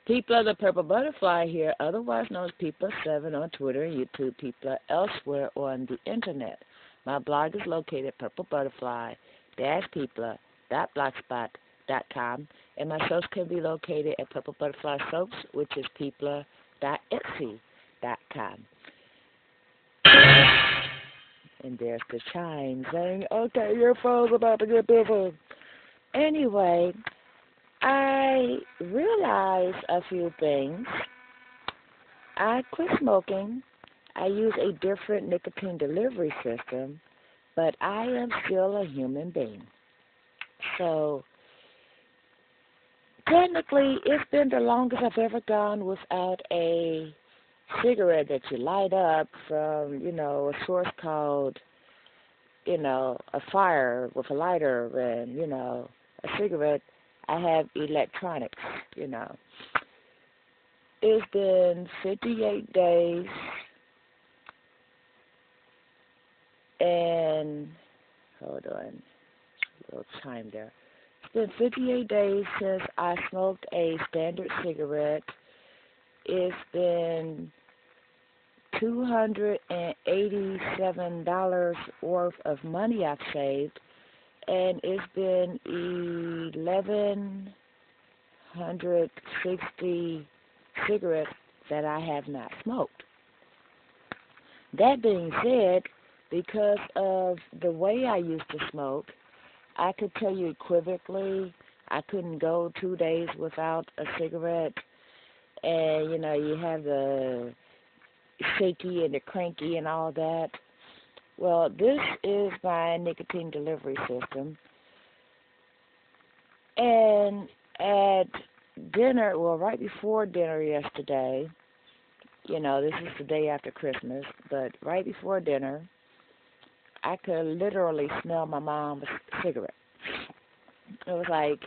People of the Purple Butterfly here, otherwise known as People7 on Twitter and YouTube, People elsewhere on the internet. My blog is located at purplebutterfly-people.blogspot.com, and my soaps can be located at Purple Butterfly Soaps, which is people.etsy.com. And there's the chime saying, okay, your phone's about to get busy. Anyway, I realized a few things. I quit smoking. I use a different nicotine delivery system, but I am still a human being. So, technically, it's been the longest I've ever gone without a cigarette that you light up from, a source called, a fire with a lighter and, a cigarette. I have electronics, It's been 58 days, and, hold on, a little time there. It's been 58 days since I smoked a standard cigarette. It's been $287 worth of money I've saved, and it's been 1,160 cigarettes that I have not smoked. That being said, because of the way I used to smoke, I could tell you equivocally I couldn't go 2 days without a cigarette, and you have the shaky and the cranky and all that. Well, this is my nicotine delivery system. And at dinner, right before dinner yesterday, this is the day after Christmas, but right before dinner, I could literally smell my mom's cigarette. It was like,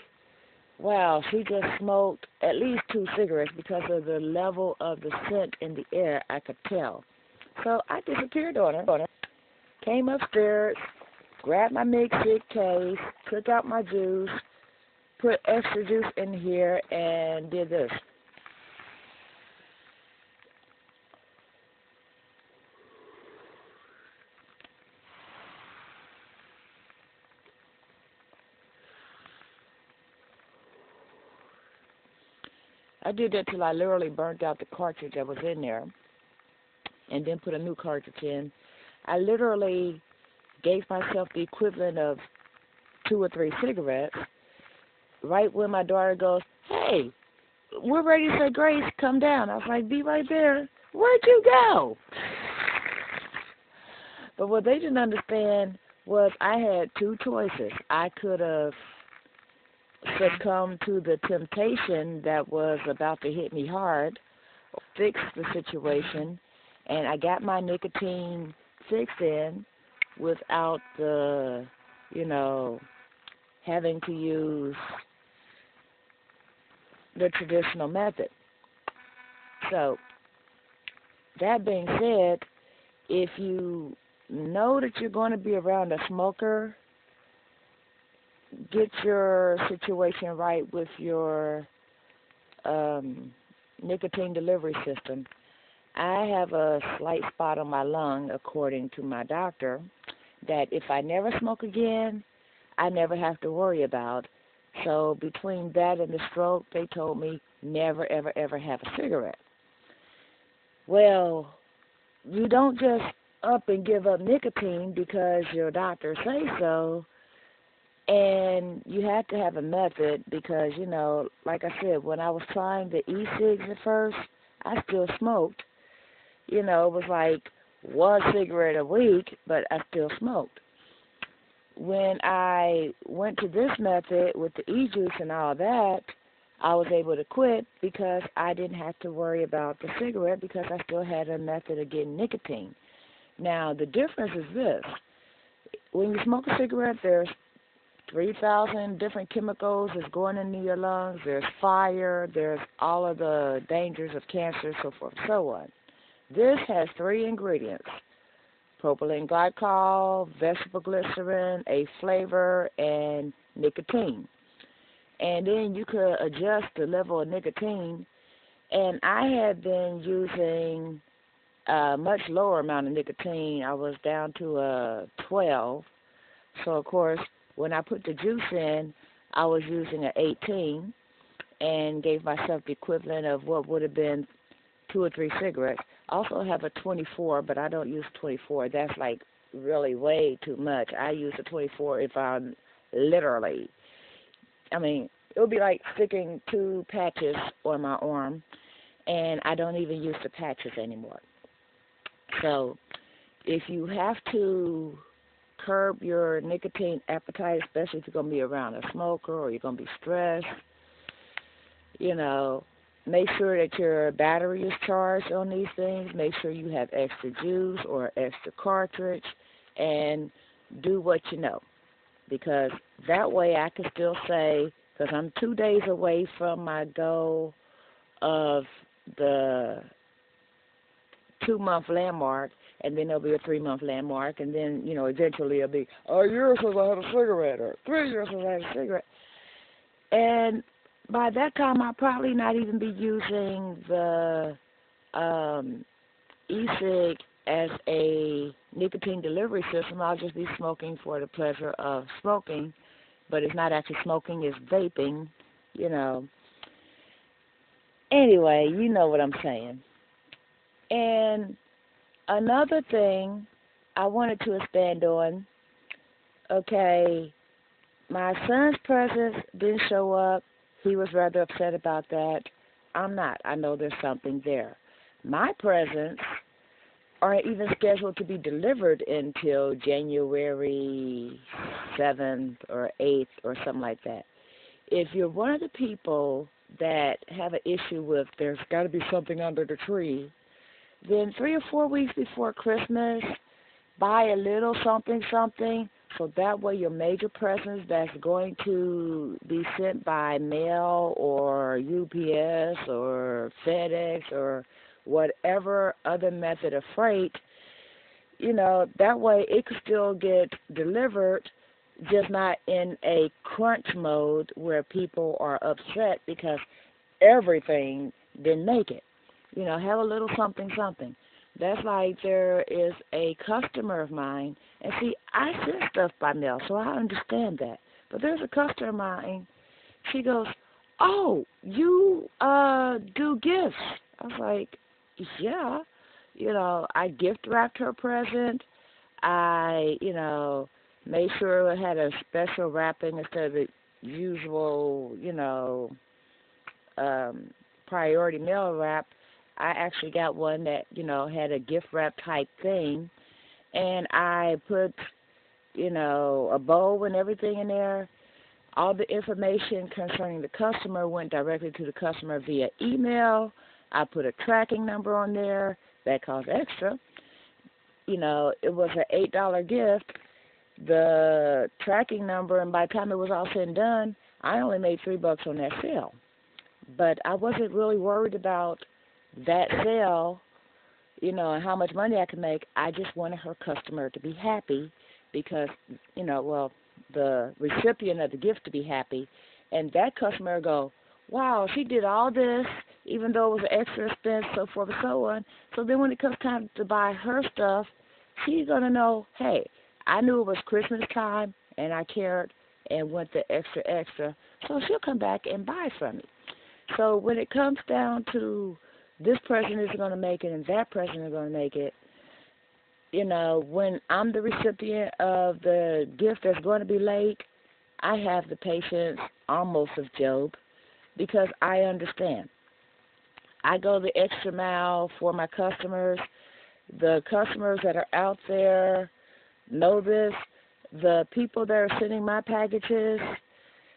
wow, she just smoked at least 2 cigarettes because of the level of the scent in the air, I could tell. So I disappeared on her. Came upstairs, grabbed my mixer case, took out my juice, put extra juice in here, and did this. I did that till I literally burnt out the cartridge that was in there, and then put a new cartridge in. I literally gave myself the equivalent of 2 or 3 cigarettes. Right when my daughter goes, hey, we're ready to say grace, come down. I was like, be right there. Where'd you go? But what they didn't understand was I had 2 choices. I could have succumbed to the temptation that was about to hit me hard, fix the situation, and I got my nicotine fixed in without the, having to use the traditional method. So, that being said, if you know that you're going to be around a smoker, get your situation right with your nicotine delivery system. I have a slight spot on my lung, according to my doctor, that if I never smoke again, I never have to worry about. So between that and the stroke, they told me never, ever, ever have a cigarette. Well, you don't just up and give up nicotine because your doctor say so, and you have to have a method because, like I said, when I was trying the e-cigs at first, I still smoked. It was like 1 cigarette a week, but I still smoked. When I went to this method with the e-juice and all that, I was able to quit because I didn't have to worry about the cigarette because I still had a method of getting nicotine. Now, the difference is this. When you smoke a cigarette, there's 3,000 different chemicals that's going into your lungs. There's fire. There's all of the dangers of cancer, so forth and so on. This has 3 ingredients: propylene glycol, vegetable glycerin, a flavor, and nicotine. And then you could adjust the level of nicotine And I had been using a much lower amount of nicotine. I was down to 12. So, of course, when I put the juice in, I was using an 18 and gave myself the equivalent of what would have been 2 or 3 cigarettes. I also have a 24, but I don't use 24. That's like really way too much. I use a 24 if I'm literally, I mean, it would be like sticking 2 patches on my arm, and I don't even use the patches anymore. So if you have to curb your nicotine appetite, especially if you're going to be around a smoker or you're going to be stressed, you know, make sure that your battery is charged on these things. Make sure you have extra juice or extra cartridge, and do what you know. Because that way I can still say, because I'm 2 days away from my goal of the 2-month landmark, and then there'll be a 3-month landmark, and then, you know, eventually it'll be a year since I had a cigarette, or 3 years since I had a cigarette. And by that time, I'll probably not even be using the e-cig as a nicotine delivery system. I'll just be smoking for the pleasure of smoking, but it's not actually smoking, it's vaping, you know. Anyway, you know what I'm saying. And another thing I wanted to expand on, okay, my son's presents didn't show up. He was rather upset about that. I'm not. I know there's something there. My presents aren't even scheduled to be delivered until January 7th or 8th or something like that. If you're one of the people that have an issue with there's got to be something under the tree, then 3 or 4 weeks before Christmas, buy a little something, so that way your major presents that's going to be sent by mail or UPS or FedEx or whatever other method of freight, you know, that way it could still get delivered, just not in a crunch mode where people are upset because everything didn't make it. You know, have a little something. That's like there is a customer of mine, and see, I send stuff by mail, so I understand that. But there's a customer of mine, she goes, oh, you do gifts. I was like, yeah. You know, I gift wrapped her present. I, you know, made sure it had a special wrapping instead of the usual, you know, priority mail wrap. I actually got one that, you know, had a gift wrap type thing, and I put, you know, a bow and everything in there. All the information concerning the customer went directly to the customer via email. I put a tracking number on there that cost extra. You know, it was an $8 gift. The tracking number, and by the time it was all said and done, I only made $3 on that sale. But I wasn't really worried about that sale, you know, and how much money I could make. I just wanted her customer to be happy because, you know, well, the recipient of the gift to be happy, and that customer go, wow, she did all this, even though it was an extra expense, so forth and so on. So then when it comes time to buy her stuff, she's going to know, hey, I knew it was Christmas time, and I cared and went the extra, so she'll come back and buy from me. So when it comes down to this person is going to make it and that person is going to make it, you know, when I'm the recipient of the gift that's going to be late, I have the patience almost of Job because I understand. I go the extra mile for my customers. The customers that are out there know this. The people that are sending my packages,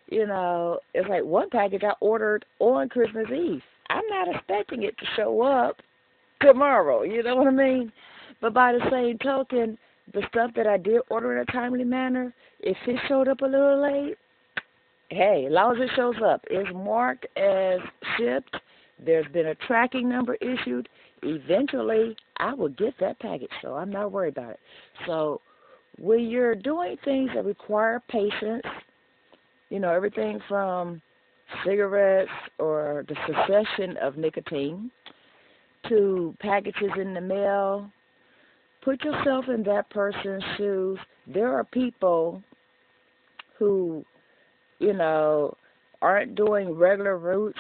you know, it's like one package I ordered on Christmas Eve. I'm not expecting it to show up tomorrow, you know what I mean? But by the same token, the stuff that I did order in a timely manner, if it showed up a little late, hey, as long as it shows up, it's marked as shipped, there's been a tracking number issued, eventually I will get that package, so I'm not worried about it. So when you're doing things that require patience, you know, everything from cigarettes or the cessation of nicotine to packages in the mail. Put yourself in that person's shoes. There are people who, you know, aren't doing regular routes,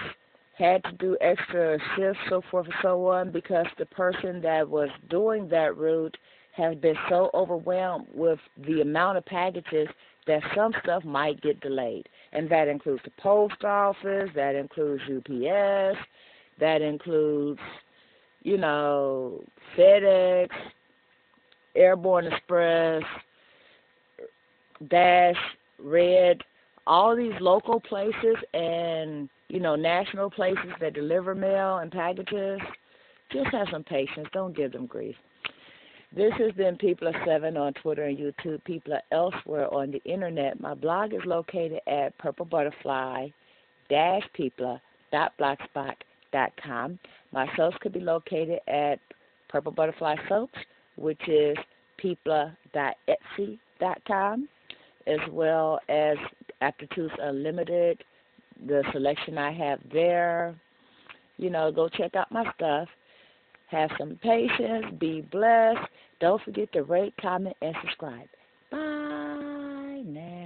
had to do extra shifts, so forth and so on, because the person that was doing that route has been so overwhelmed with the amount of packages that some stuff might get delayed. And that includes the post office, that includes UPS, that includes, you know, FedEx, Airborne Express, Dash, Red, all these local places and, you know, national places that deliver mail and packages. Just have some patience. Don't give them grief. This has been People of 7 on Twitter and YouTube. People are elsewhere on the internet. My blog is located at purplebutterfly-people.blogspot.com. My soaps could be located at Purple Butterfly Soaps, which is people.etsy.com, as well as After Tooth Unlimited, the selection I have there. You know, go check out my stuff. Have some patience. Be blessed. Don't forget to rate, comment, and subscribe. Bye now.